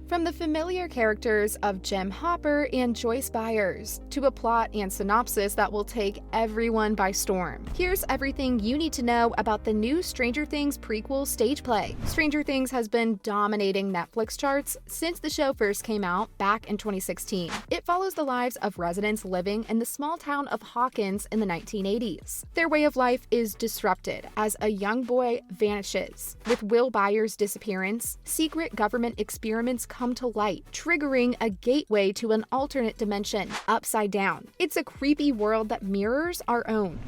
From the familiar characters of Jim Hopper and Joyce Byers, to a plot and synopsis that will take everyone by storm, here's everything you need to know about the new Stranger Things prequel stage play. Stranger Things has been dominating Netflix charts since the show first came out back in 2016. It follows the lives of residents living in the small town of Hawkins in the 1980s. Their way of life is disrupted as a young boy vanishes. With Will Byers' disappearance, secret government experiments come to light, triggering a gateway to an alternate dimension, Upside Down. It's a creepy world that mirrors our own.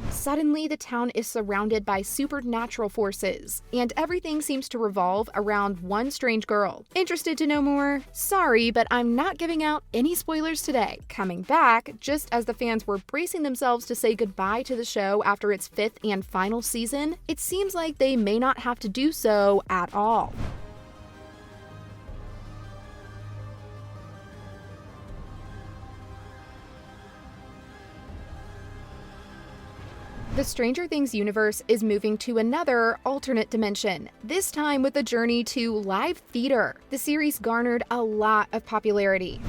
Suddenly, the town is surrounded by supernatural forces, and everything seems to revolve around one strange girl. Interested to know more? Sorry, but I'm not giving out any spoilers today. Coming back, just as the fans were bracing themselves to say goodbye to the show after its 5th and final season, it seems like they may not have to do so at all. The Stranger Things universe is moving to another alternate dimension, this time with a journey to live theater. The series garnered a lot of popularity,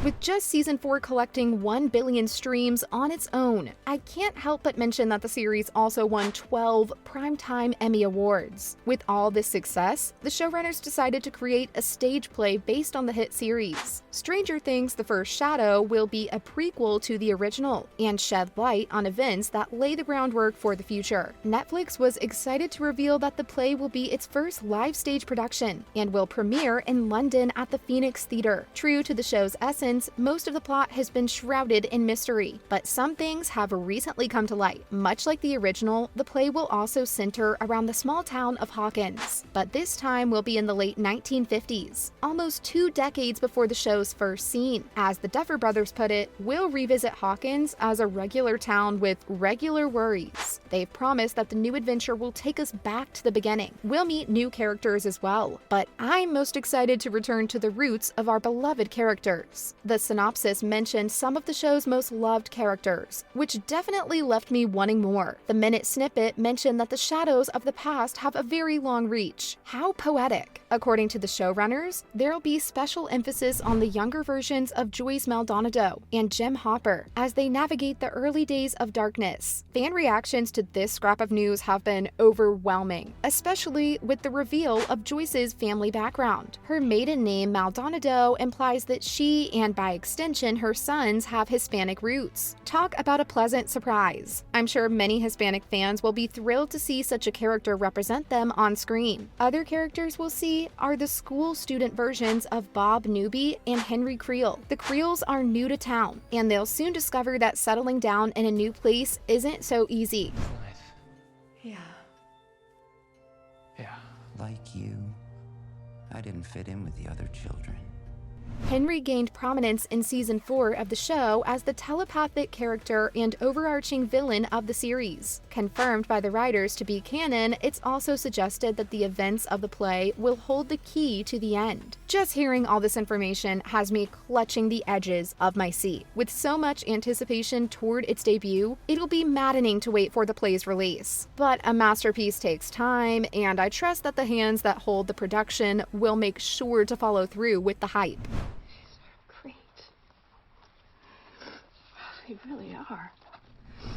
with just season 4 collecting 1 billion streams on its own. I can't help but mention that the series also won 12 Primetime Emmy Awards. With all this success, the showrunners decided to create a stage play based on the hit series. Stranger Things: The First Shadow will be a prequel to the original and shed light on events that lay the groundwork for the future. Netflix was excited to reveal that the play will be its first live stage production and will premiere in London at the Phoenix Theatre. True to the show's essence, most of the plot has been shrouded in mystery, but some things have recently come to light. Much like the original, the play will also center around the small town of Hawkins, but this time will be in the late 1950s, almost 2 decades before the show's first scene. As the Duffer Brothers put it, we'll revisit Hawkins as a regular town with regular worries. They've promised that the new adventure will take us back to the beginning. We'll meet new characters as well, but I'm most excited to return to the roots of our beloved characters. The synopsis mentioned some of the show's most loved characters, which definitely left me wanting more. The minute snippet mentioned that the shadows of the past have a very long reach. How poetic. According to the showrunners, there'll be special emphasis on the younger versions of Joyce Maldonado and Jim Hopper as they navigate the early days of darkness. Fan reactions to this scrap of news have been overwhelming, especially with the reveal of Joyce's family background. Her maiden name, Maldonado, implies that she, and by extension her sons, have Hispanic roots. Talk about a pleasant surprise. I'm sure many Hispanic fans will be thrilled to see such a character represent them on screen. Other characters we'll see are the school student versions of Bob Newby and Henry Creel. The Creels are new to town, and they'll soon discover that settling down in a new place isn't so easy. Yeah. Like you, I didn't fit in with the other children. Henry gained prominence in season 4 of the show as the telepathic character and overarching villain of the series. Confirmed by the writers to be canon, it's also suggested that the events of the play will hold the key to the end. Just hearing all this information has me clutching the edges of my seat. With so much anticipation toward its debut, it'll be maddening to wait for the play's release. But a masterpiece takes time, and I trust that the hands that hold the production will make sure to follow through with the hype. Great. They really are.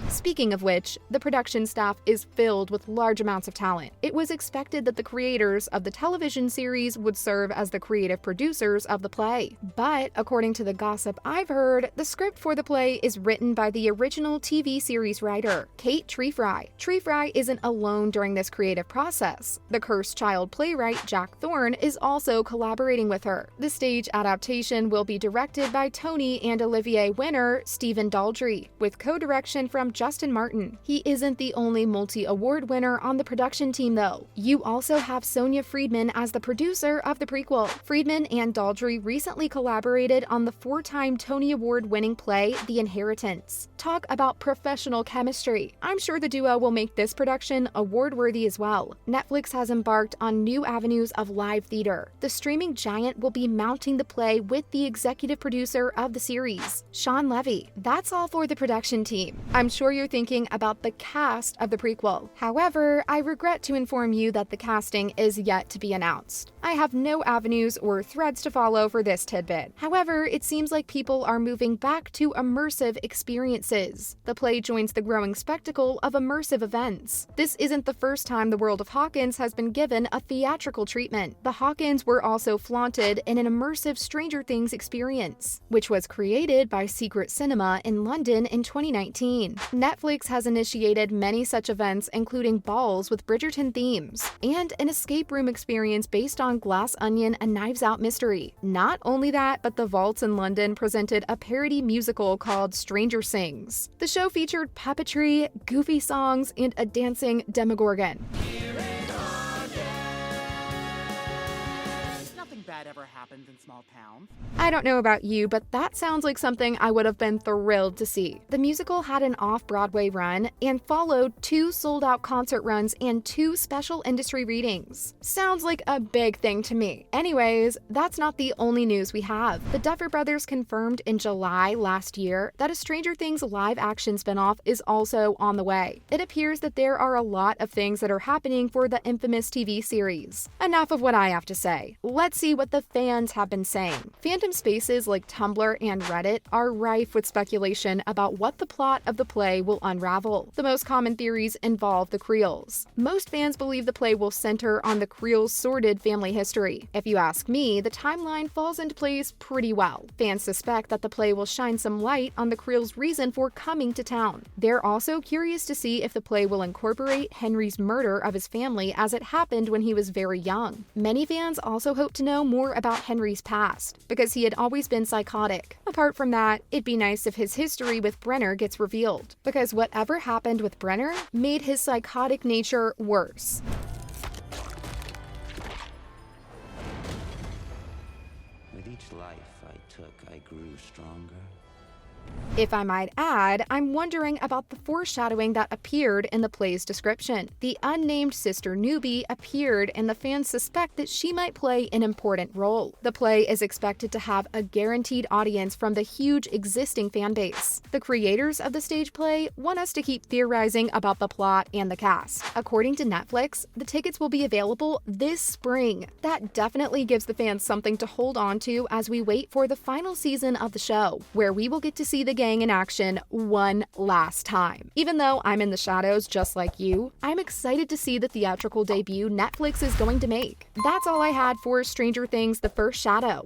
Speaking of which, the production staff is filled with large amounts of talent. It was expected that the creators of the television series would serve as the creative producers of the play. But, according to the gossip I've heard, the script for the play is written by the original TV series writer, Kate Treefry. Treefry isn't alone during this creative process. The cursed child playwright Jack Thorne is also collaborating with her. The stage adaptation will be directed by Tony and Olivier winner Stephen Daldry, with co-direction from Justin Martin. He isn't the only multi-award winner on the production team though. You also have Sonia Friedman as the producer of the prequel. Friedman and Daldry recently collaborated on the 4-time Tony Award-winning play The Inheritance. Talk about professional chemistry. I'm sure the duo will make this production award-worthy as well. Netflix has embarked on new avenues of live theater. The streaming giant will be mounting the play with the executive producer of the series, Sean Levy. That's all for the production team. I'm sure you're thinking about the cast of the prequel. However, I regret to inform you that the casting is yet to be announced. I have no avenues or threads to follow for this tidbit. However, it seems like people are moving back to immersive experiences. The play joins the growing spectacle of immersive events. This isn't the first time the world of Hawkins has been given a theatrical treatment. The Hawkins were also flaunted in an immersive Stranger Things experience, which was created by Secret Cinema in London in 2019. Netflix has initiated many such events, including balls with Bridgerton themes, and an escape room experience based on Glass Onion and Knives Out mystery. Not only that, but the Vaults in London presented a parody musical called Stranger Sings. The show featured puppetry, goofy songs, and a dancing Demogorgon. Bad ever happens in small towns. I don't know about you, but that sounds like something I would have been thrilled to see. The musical had an off-Broadway run and followed 2 sold-out concert runs and 2 special industry readings. Sounds like a big thing to me. Anyways, that's not the only news we have. The Duffer Brothers confirmed in July last year that a Stranger Things live-action spinoff is also on the way. It appears that there are a lot of things that are happening for the infamous TV series. Enough of what I have to say. Let's see what the fans have been saying. Phantom spaces like Tumblr and Reddit are rife with speculation about what the plot of the play will unravel. The most common theories involve the Creels. Most fans believe the play will center on the Creels' sordid family history. If you ask me, the timeline falls into place pretty well. Fans suspect that the play will shine some light on the Creels' reason for coming to town. They're also curious to see if the play will incorporate Henry's murder of his family as it happened when he was very young. Many fans also hope to know more about Henry's past, because he had always been psychotic. Apart from that, it'd be nice if his history with Brenner gets revealed, because whatever happened with Brenner made his psychotic nature worse. With each life I took, I grew stronger. If I might add, I'm wondering about the foreshadowing that appeared in the play's description. The unnamed sister newbie appeared, and the fans suspect that she might play an important role. The play is expected to have a guaranteed audience from the huge existing fan base. The creators of the stage play want us to keep theorizing about the plot and the cast. According to Netflix, the tickets will be available this spring. That definitely gives the fans something to hold on to as we wait for the final season of the show, where we will get to see the gang in action one last time. Even though I'm in the shadows just like you, I'm excited to see the theatrical debut Netflix is going to make. That's all I had for Stranger Things: The First Shadow.